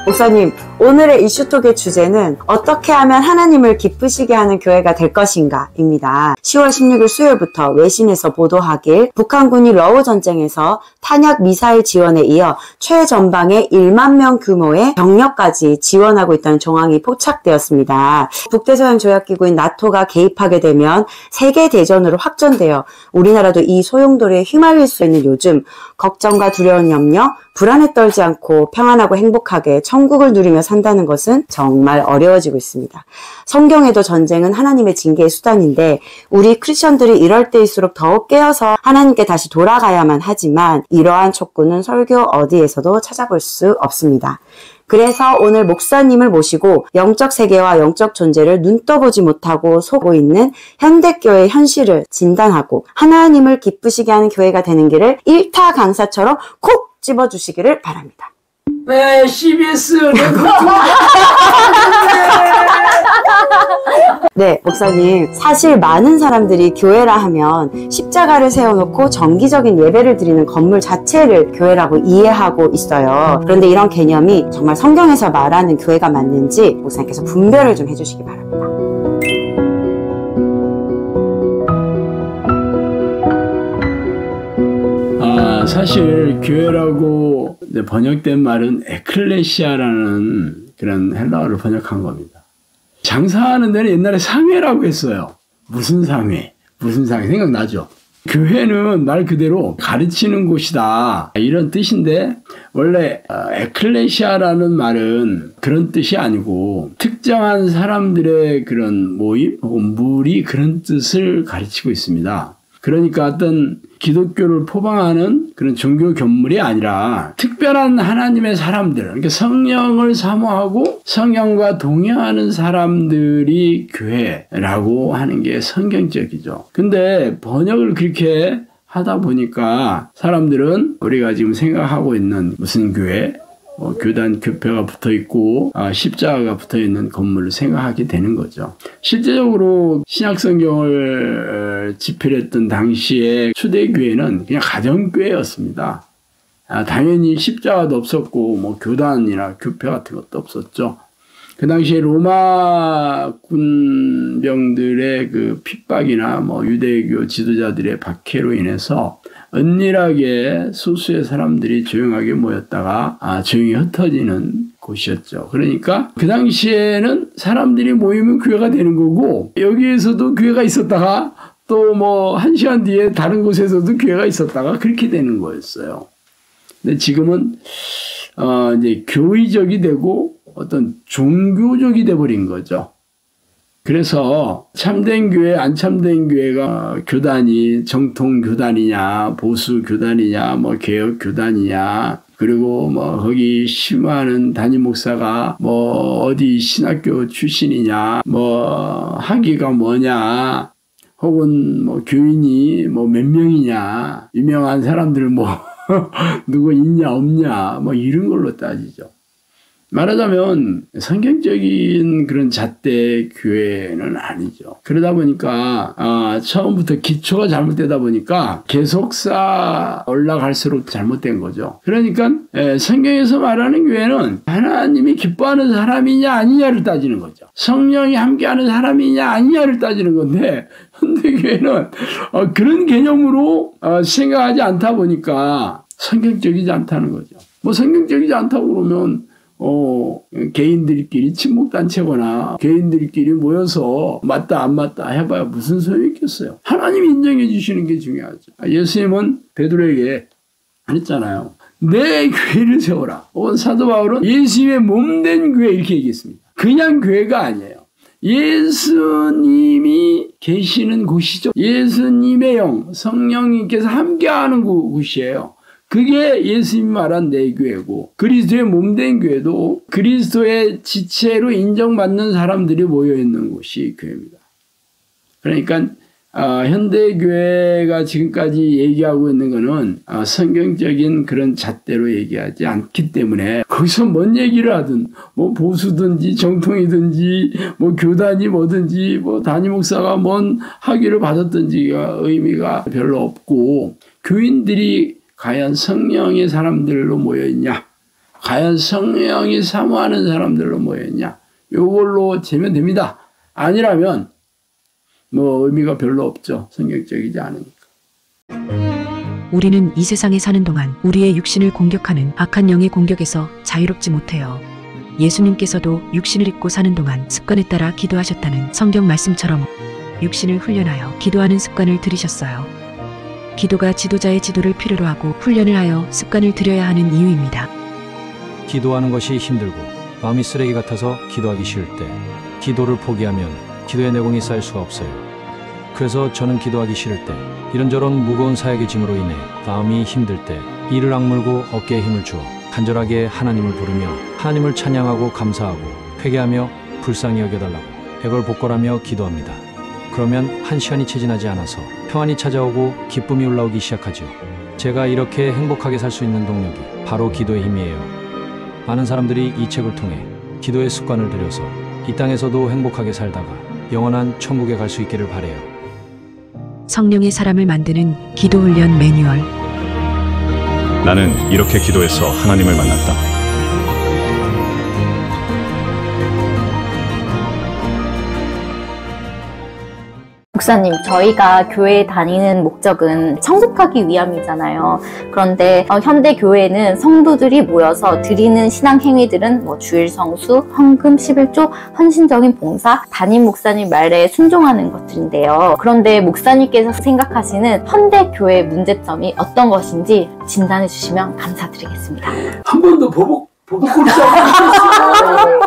목사님, 오늘의 이슈톡의 주제는 어떻게 하면 하나님을 기쁘시게 하는 교회가 될 것인가 입니다. 10월 16일 수요일부터 외신에서 보도하길 북한군이 러우 전쟁에서 탄약 미사일 지원에 이어 최전방에 1만 명 규모의 병력까지 지원하고 있다는 정황이 포착되었습니다. 북대서양 조약기구인 나토가 개입하게 되면 세계대전으로 확전되어 우리나라도 이 소용돌이에 휘말릴 수 있는 요즘 걱정과 두려운 염려, 불안에 떨지 않고 평안하고 행복하게 천국을 누리며 산다는 것은 정말 어려워지고 있습니다. 성경에도 전쟁은 하나님의 징계의 수단인데 우리 크리스천들이 이럴 때일수록 더욱 깨어서 하나님께 다시 돌아가야만 하지만 이러한 촉구는 설교 어디에서도 찾아볼 수 없습니다. 그래서 오늘 목사님을 모시고 영적 세계와 영적 존재를 눈 떠보지 못하고 속고 있는 현대교회의 현실을 진단하고 하나님을 기쁘시게 하는 교회가 되는 길을 일타 강사처럼 콕 집어주시기를 바랍니다. 네, CBS. 네, 목사님. 사실 많은 사람들이 교회라 하면 십자가를 세워놓고 정기적인 예배를 드리는 건물 자체를 교회라고 이해하고 있어요. 그런데 이런 개념이 정말 성경에서 말하는 교회가 맞는지 목사님께서 분별을 좀 해주시기 바랍니다. 사실 교회라고 번역된 말은 에클레시아라는 그런 헬라어를 번역한 겁니다. 장사하는 데는 옛날에 상회라고 했어요. 무슨 상회? 무슨 상회? 생각나죠? 교회는 말 그대로 가르치는 곳이다 이런 뜻인데 원래 에클레시아라는 말은 그런 뜻이 아니고 특정한 사람들의 그런 모임 혹은 무리 그런 뜻을 가르치고 있습니다. 그러니까 어떤 기독교를 포방하는 그런 종교 견물이 아니라 특별한 하나님의 사람들, 그러니까 성령을 사모하고 성령과 동행하는 사람들이 교회라고 하는 게 성경적이죠. 근데 번역을 그렇게 하다 보니까 사람들은 우리가 지금 생각하고 있는 무슨 교회, 교단 교표가 붙어있고 십자가가 붙어있는 건물을 생각하게 되는 거죠. 실제적으로 신약성경을 집필했던 당시에 초대교회는 그냥 가정교회였습니다. 당연히 십자가도 없었고 교단이나 교표 같은 것도 없었죠. 그 당시에 로마 군병들의 그 핍박이나 유대교 지도자들의 박해로 인해서 은밀하게 소수의 사람들이 조용하게 모였다가 조용히 흩어지는 곳이었죠. 그러니까 그 당시에는 사람들이 모이면 교회가 되는 거고 여기에서도 교회가 있었다가 또 1시간 뒤에 다른 곳에서도 교회가 있었다가 그렇게 되는 거였어요. 근데 지금은 이제 교의적이 되고 어떤 종교적이 돼버린 거죠. 그래서 참된 교회, 안 참된 교회가 교단이 정통 교단이냐, 보수 교단이냐, 개혁 교단이냐, 그리고 거기 심하는 담임 목사가 어디 신학교 출신이냐, 학위가 뭐냐, 혹은 교인이 몇 명이냐, 유명한 사람들 누구 있냐 없냐, 이런 걸로 따지죠. 말하자면 성경적인 그런 잣대 교회는 아니죠. 그러다 보니까 처음부터 기초가 잘못되다 보니까 계속 올라갈수록 잘못된 거죠. 그러니까 성경에서 말하는 교회는 하나님이 기뻐하는 사람이냐 아니냐를 따지는 거죠. 성령이 함께하는 사람이냐 아니냐를 따지는 건데 현대교회는 그런 개념으로 생각하지 않다 보니까 성경적이지 않다는 거죠. 성경적이지 않다고 그러면 개인들끼리 친목단체거나 개인들끼리 모여서 맞다 안 맞다 해봐야 무슨 소용이 있겠어요. 하나님이 인정해 주시는 게 중요하죠. 예수님은 베드로에게 그랬잖아요. 내 교회를 세워라. 혹은 사도 바울은 예수님의 몸된 교회 이렇게 얘기했습니다. 그냥 교회가 아니에요. 예수님이 계시는 곳이죠. 예수님의 영, 성령님께서 함께하는 곳이에요. 그게 예수님이 말한 내 교회고 그리스도의 몸된 교회도 그리스도의 지체로 인정받는 사람들이 모여있는 곳이 교회입니다. 그러니까 현대교회가 지금까지 얘기하고 있는 거는 성경적인 그런 잣대로 얘기하지 않기 때문에 거기서 뭔 얘기를 하든 보수든지 정통이든지 교단이 뭐든지 담임 목사가 뭔 학위를 받았든지가 의미가 별로 없고 교인들이 과연 성령의 사람들로 모여있냐? 과연 성령이 사모하는 사람들로 모였냐? 요걸로 재면 됩니다. 아니라면 뭐 의미가 별로 없죠. 성경적이지 않으니까. 우리는 이 세상에 사는 동안 우리의 육신을 공격하는 악한 영의 공격에서 자유롭지 못해요. 예수님께서도 육신을 입고 사는 동안 습관에 따라 기도하셨다는 성경 말씀처럼 육신을 훈련하여 기도하는 습관을 들이셨어요. 기도가 지도자의 지도를 필요로 하고 훈련을 하여 습관을 들여야 하는 이유입니다. 기도하는 것이 힘들고 마음이 쓰레기 같아서 기도하기 쉬울 때 기도를 포기하면 기도의 내공이 쌓일 수가 없어요. 그래서 저는 기도하기 싫을 때 이런저런 무거운 사역의 짐으로 인해 마음이 힘들 때 이를 악물고 어깨에 힘을 주어 간절하게 하나님을 부르며 하나님을 찬양하고 감사하고 회개하며 불쌍히 여겨달라고 백월복걸하며 기도합니다. 그러면 1시간이 채 지나지 않아서 평안이 찾아오고 기쁨이 올라오기 시작하죠. 제가 이렇게 행복하게 살 수 있는 동력이 바로 기도의 힘이에요. 많은 사람들이 이 책을 통해 기도의 습관을 들여서 이 땅에서도 행복하게 살다가 영원한 천국에 갈 수 있기를 바라요. 성령의 사람을 만드는 기도훈련 매뉴얼. 나는 이렇게 기도해서 하나님을 만났다. 목사님, 저희가 교회에 다니는 목적은 천국하기 위함이잖아요. 그런데 현대 교회는 성도들이 모여서 드리는 신앙 행위들은 주일 성수, 헌금, 11조, 헌신적인 봉사, 담임 목사님 말에 순종하는 것들인데요. 그런데 목사님께서 생각하시는 현대 교회의 문제점이 어떤 것인지 진단해 주시면 감사드리겠습니다. 한 번 더 보복골 시작하셨어요.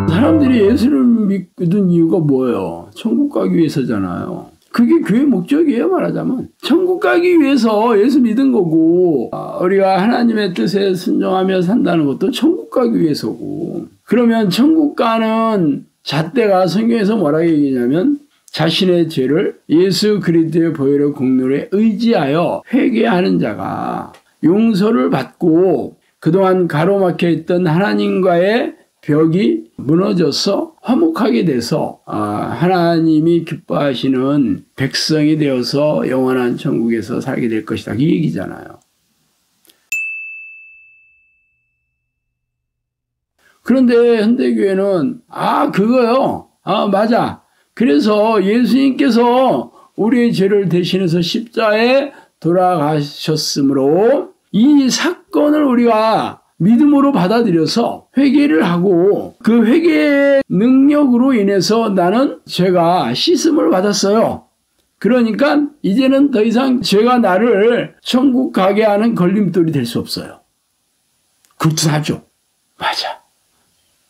사람들이 예수를 믿는 이유가 뭐예요? 천국 가기 위해서잖아요. 그게 교회 목적이에요, 말하자면. 천국 가기 위해서 예수 믿은 거고, 우리가 하나님의 뜻에 순종하며 산다는 것도 천국 가기 위해서고. 그러면 천국 가는 잣대가 성경에서 뭐라고 얘기냐면 자신의 죄를 예수 그리스도의 보혈의 공로에 의지하여 회개하는 자가 용서를 받고 그동안 가로막혀 있던 하나님과의 벽이 무너져서 화목하게 돼서 하나님이 기뻐하시는 백성이 되어서 영원한 천국에서 살게 될 것이다. 이 얘기잖아요. 그런데 현대교회는 그거요. 맞아. 그래서 예수님께서 우리의 죄를 대신해서 십자가에 돌아가셨으므로 이 사건을 우리가 믿음으로 받아들여서 회개를 하고 그 회개의 능력으로 인해서 나는 죄가 씻음을 받았어요. 그러니까 이제는 더 이상 죄가 나를 천국 가게 하는 걸림돌이 될 수 없어요. 그렇듯 하죠. 맞아.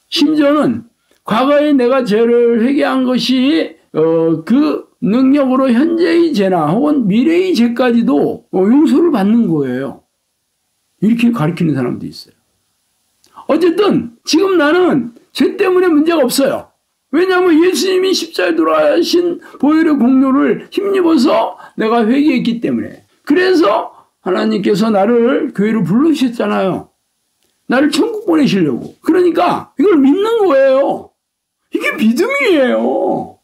심지어는 과거에 내가 죄를 회개한 것이 그 능력으로 현재의 죄나 혹은 미래의 죄까지도 용서를 받는 거예요. 이렇게 가르치는 사람도 있어요. 어쨌든 지금 나는 죄 때문에 문제가 없어요. 왜냐하면 예수님이 십자가에 돌아가신 보혈의 공로를 힘입어서 내가 회개했기 때문에. 그래서 하나님께서 나를 교회로 불러주셨잖아요. 나를 천국 보내시려고. 그러니까 이걸 믿는 거예요. 이게 믿음이에요.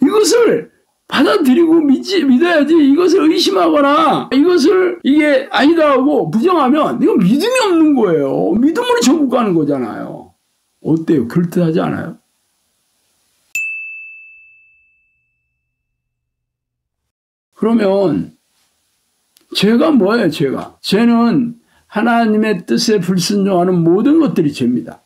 이것을 받아들이고 믿어야지. 이것을 의심하거나 이것을 이게 아니다 하고 부정하면 이건 믿음이 없는 거예요. 믿음으로 천국 가는 거잖아요. 어때요? 그럴듯하지 않아요? 그러면 죄가 뭐예요? 죄는 하나님의 뜻에 불순종하는 모든 것들이 죄입니다.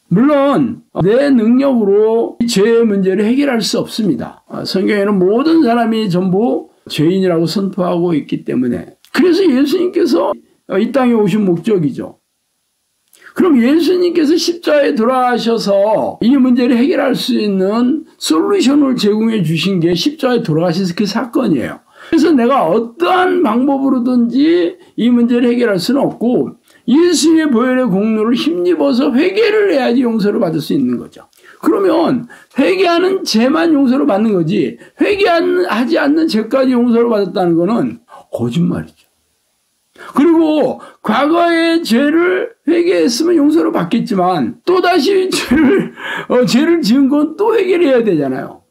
물론 내 능력으로 이 죄의 문제를 해결할 수 없습니다. 성경에는 모든 사람이 전부 죄인이라고 선포하고 있기 때문에 그래서 예수님께서 이 땅에 오신 목적이죠. 그럼 예수님께서 십자가에 돌아가셔서 이 문제를 해결할 수 있는 솔루션을 제공해 주신 게 십자가에 돌아가셔서 그 사건이에요. 그래서 내가 어떠한 방법으로든지 이 문제를 해결할 수는 없고 예수의 보혈의 공로를 힘입어서 회개를 해야지 용서를 받을 수 있는 거죠. 그러면 회개하는 죄만 용서를 받는 거지 회개하지 않는 죄까지 용서를 받았다는 거는 거짓말이죠. 그리고 과거의 죄를 회개했으면 용서를 받겠지만 또다시 죄를 지은 건 또 회개를 해야 되잖아요.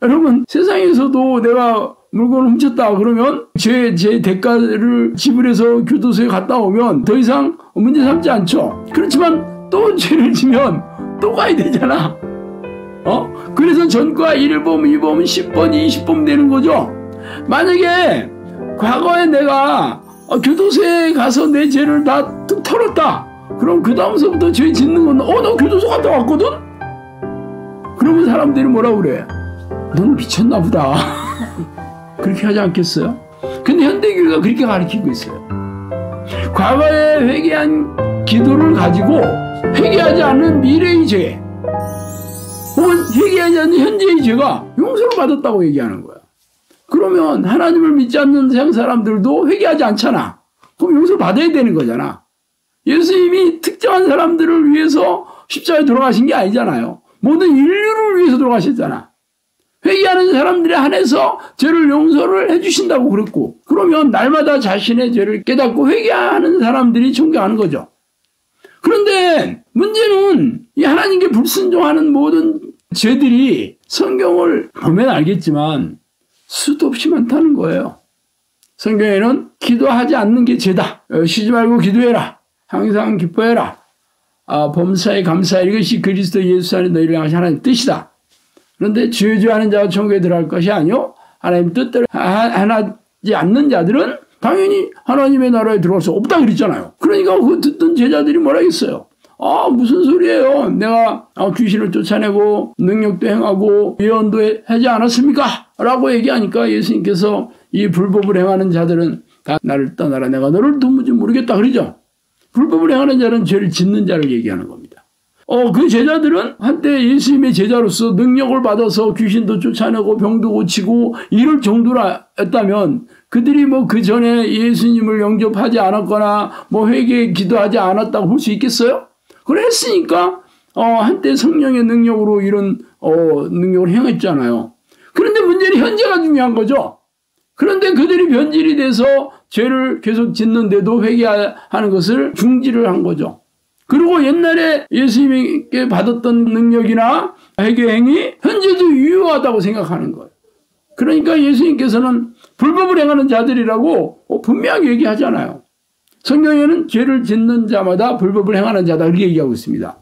여러분, 세상에서도 내가 물건을 훔쳤다 그러면 제 대가를 지불해서 교도소에 갔다 오면 더 이상 문제 삼지 않죠. 그렇지만 또 죄를 지면 또 가야 되잖아. 그래서 전과 1범, 2범, 10번, 20범 되는 거죠. 만약에 과거에 내가 교도소에 가서 내 죄를 다 뚝 털었다. 그럼 그 다음서부터 죄 짓는 건 너 교도소 갔다 왔거든? 그러면 사람들이 뭐라 그래? 넌 미쳤나 보다. 그렇게 하지 않겠어요? 근데 현대교회가 그렇게 가르치고 있어요. 과거에 회개한 기도를 가지고 회개하지 않는 미래의 죄 혹은 회개하지 않는 현재의 죄가 용서를 받았다고 얘기하는 거야. 그러면 하나님을 믿지 않는 세상 사람들도 회개하지 않잖아. 그럼 용서를 받아야 되는 거잖아. 예수님이 특정한 사람들을 위해서 십자가에 돌아가신 게 아니잖아요. 모든 인류를 위해서 돌아가셨잖아. 회개하는 사람들에 한해서 죄를 용서를 해주신다고 그랬고, 그러면 날마다 자신의 죄를 깨닫고 회개하는 사람들이 존경하는 거죠. 그런데 문제는 이 하나님께 불순종하는 모든 죄들이 성경을 보면 알겠지만 수도 없이 많다는 거예요. 성경에는 기도하지 않는 게 죄다. 쉬지 말고 기도해라. 항상 기뻐해라. 범사에 감사해. 이것이 그리스도 예수 안에 너희를 향하신 하나님의 뜻이다. 그런데 주저하는 자가 천국에 들어갈 것이 아니요 하나님 뜻대로 하지 않는 자들은 당연히 하나님의 나라에 들어갈 수 없다 그랬잖아요. 그러니까 그 듣던 제자들이 뭐라 했어요? 무슨 소리예요? 내가 귀신을 쫓아내고 능력도 행하고 예언도 하지 않았습니까? 라고 얘기하니까 예수님께서 이 불법을 행하는 자들은 다 나를 떠나라. 내가 너를 도무지 모르겠다 그러죠. 불법을 행하는 자는 죄를 짓는 자를 얘기하는 겁니다. 그 제자들은 한때 예수님의 제자로서 능력을 받아서 귀신도 쫓아내고 병도 고치고 이럴 정도였다면 그들이 그 전에 예수님을 영접하지 않았거나 회개 기도하지 않았다고 볼 수 있겠어요? 그걸 했으니까 한때 성령의 능력으로 이런 능력을 행했잖아요. 그런데 문제는 현재가 중요한 거죠. 그런데 그들이 변질이 돼서 죄를 계속 짓는데도 회개하는 것을 중지를 한 거죠. 그리고 옛날에 예수님께 받았던 능력이나 회개 행위 현재도 유효하다고 생각하는 거예요. 그러니까 예수님께서는 불법을 행하는 자들이라고 분명하게 얘기하잖아요. 성경에는 죄를 짓는 자마다 불법을 행하는 자다 이렇게 얘기하고 있습니다.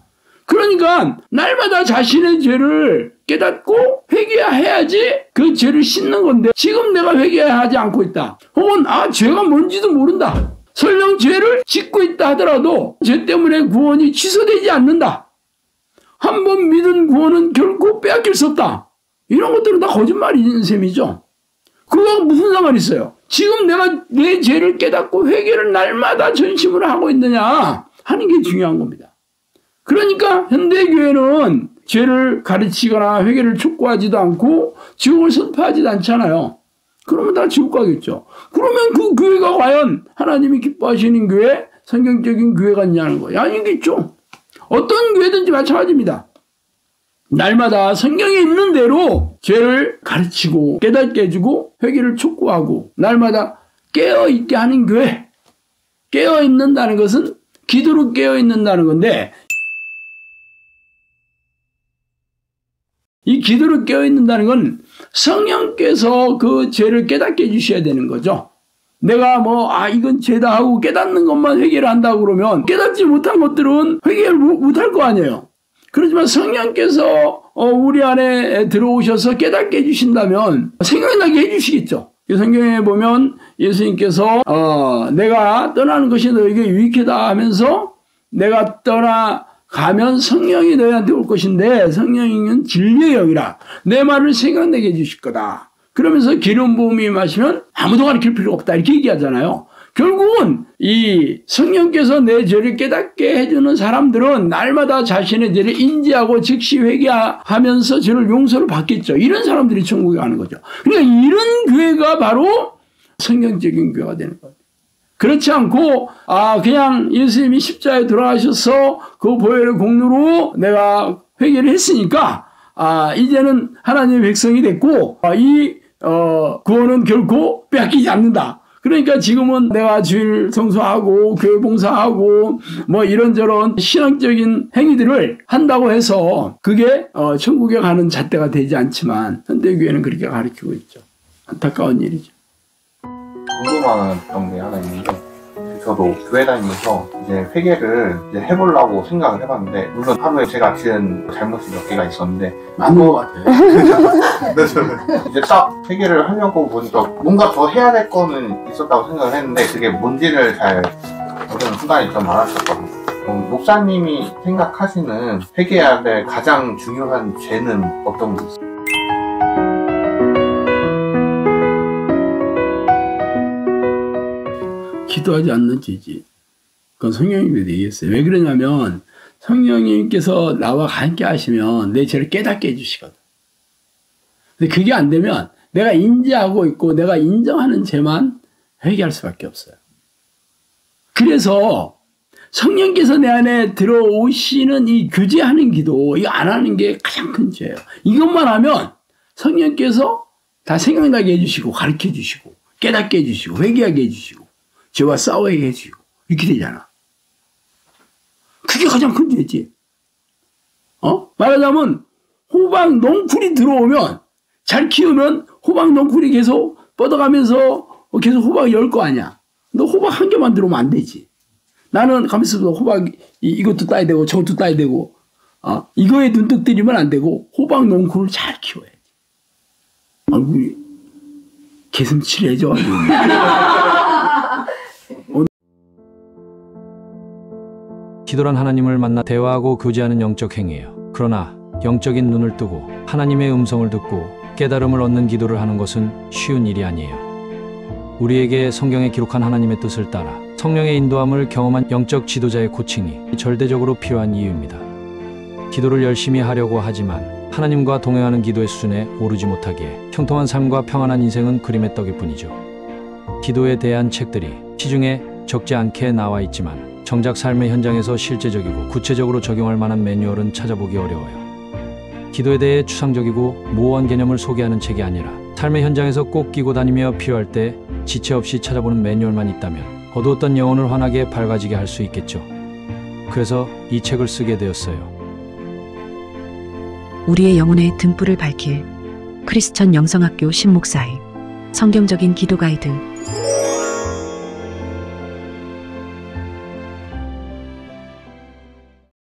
그러니까 날마다 자신의 죄를 깨닫고 회개해야지 그 죄를 씻는 건데 지금 내가 회개하지 않고 있다. 혹은 죄가 뭔지도 모른다. 설령 죄를 짓고 있다 하더라도 죄 때문에 구원이 취소되지 않는다. 한 번 믿은 구원은 결코 빼앗길 수 없다. 이런 것들은 다 거짓말인 셈이죠. 그거하고 무슨 상관이 있어요? 지금 내가 내 죄를 깨닫고 회개를 날마다 전심으로 하고 있느냐 하는 게 중요한 겁니다. 그러니까 현대교회는 죄를 가르치거나 회개를 촉구하지도 않고 지옥을 선포하지도 않잖아요. 그러면 다 지옥 가겠죠. 그러면 그 교회가 과연 하나님이 기뻐하시는 교회, 성경적인 교회 같냐는 거예요. 아니겠죠. 어떤 교회든지 마찬가지입니다. 날마다 성경에 있는 대로 죄를 가르치고 깨닫게 해주고 회개를 촉구하고 날마다 깨어있게 하는 교회. 깨어있는다는 것은 기도로 깨어있는다는 건데 이 기도로 깨어있는다는 건 성령께서 그 죄를 깨닫게 해주셔야 되는 거죠. 내가 이건 죄다 하고 깨닫는 것만 회개를 한다고 그러면 깨닫지 못한 것들은 회개를 못할 거 아니에요. 그렇지만 성령께서 우리 안에 들어오셔서 깨닫게 해주신다면 생각나게 해주시겠죠. 성경에 보면 예수님께서 내가 떠나는 것이 너에게 유익하다 하면서 내가 떠나가면 성령이 너희한테 올 것인데 성령은 진리의 영이라 내 말을 생각나게 해주실 거다. 그러면서 기름 부음이 마시면 아무도 가르칠 필요가 없다 이렇게 얘기하잖아요. 결국은 이 성령께서 내 죄를 깨닫게 해주는 사람들은 날마다 자신의 죄를 인지하고 즉시 회개하면서 죄를 용서를 받겠죠. 이런 사람들이 천국에 가는 거죠. 그러니까 이런 교회가 바로 성경적인 교회가 되는 거예요. 그렇지 않고 그냥 예수님이 십자가에 돌아가셔서 그 보혈의 공로로 내가 회개를 했으니까 이제는 하나님의 백성이 됐고 이 구원은 결코 빼앗기지 않는다. 그러니까 지금은 내가 주일 성수하고 교회 봉사하고 뭐 이런저런 신앙적인 행위들을 한다고 해서 그게 천국에 가는 잣대가 되지 않지만 현대교회는 그렇게 가르치고 있죠. 안타까운 일이죠. 궁금한 게 하나 있는데, 저도 교회 다니면서 이제 회개를 이제 해보려고 생각을 해봤는데, 물론 하루에 제가 지은 잘못이 몇 개가 있었는데, 맞는 것 같아요. 근데 저는 이제 딱 회개를 하려고 보니까 뭔가 더 해야 될 거는 있었다고 생각을 했는데, 그게 뭔지를 잘 모르는 순간이 좀 많았었거든요. 목사님이 생각하시는 회개해야 될 가장 중요한 죄는 어떤 게 있어요? 기도하지 않는 죄지. 그건 성령님이 얘기했어요. 왜 그러냐면 성령님께서 나와 함께 하시면 내 죄를 깨닫게 해주시거든. 근데 그게 안 되면 내가 인지하고 있고 내가 인정하는 죄만 회개할 수밖에 없어요. 그래서 성령께서 내 안에 들어오시는 이 교제하는 기도, 이거 안 하는 게 가장 큰 죄예요. 이것만 하면 성령께서 다 생각나게 해주시고 가르쳐 주시고 깨닫게 해주시고 회개하게 해주시고 죄와 싸워야 해주고 이렇게 되잖아. 그게 가장 큰 죄지. 말하자면 호박 넝쿨이 들어오면 잘 키우면 호박 넝쿨이 계속 뻗어가면서 계속 호박이 열 거 아니야. 너 호박 한 개만 들어오면 안 되지. 나는 가면서 호박 이것도 따야 되고 저것도 따야 되고 이거에 눈독 들이면 안 되고 호박 넝쿨을 잘 키워야지. 얼굴이 개슴츠레져. 기도란 하나님을 만나 대화하고 교제하는 영적 행위예요. 그러나 영적인 눈을 뜨고 하나님의 음성을 듣고 깨달음을 얻는 기도를 하는 것은 쉬운 일이 아니에요. 우리에게 성경에 기록한 하나님의 뜻을 따라 성령의 인도함을 경험한 영적 지도자의 코칭이 절대적으로 필요한 이유입니다. 기도를 열심히 하려고 하지만 하나님과 동행하는 기도의 수준에 오르지 못하기에 형통한 삶과 평안한 인생은 그림의 떡일 뿐이죠. 기도에 대한 책들이 시중에 적지 않게 나와 있지만 정작 삶의 현장에서 실제적이고 구체적으로 적용할 만한 매뉴얼은 찾아보기 어려워요. 기도에 대해 추상적이고 모호한 개념을 소개하는 책이 아니라 삶의 현장에서 꼭 끼고 다니며 필요할 때 지체 없이 찾아보는 매뉴얼만 있다면 어두웠던 영혼을 환하게 밝아지게 할 수 있겠죠. 그래서 이 책을 쓰게 되었어요. 우리의 영혼의 등불을 밝힐 크리스천 영성학교 신목사의 성경적인 기도 가이드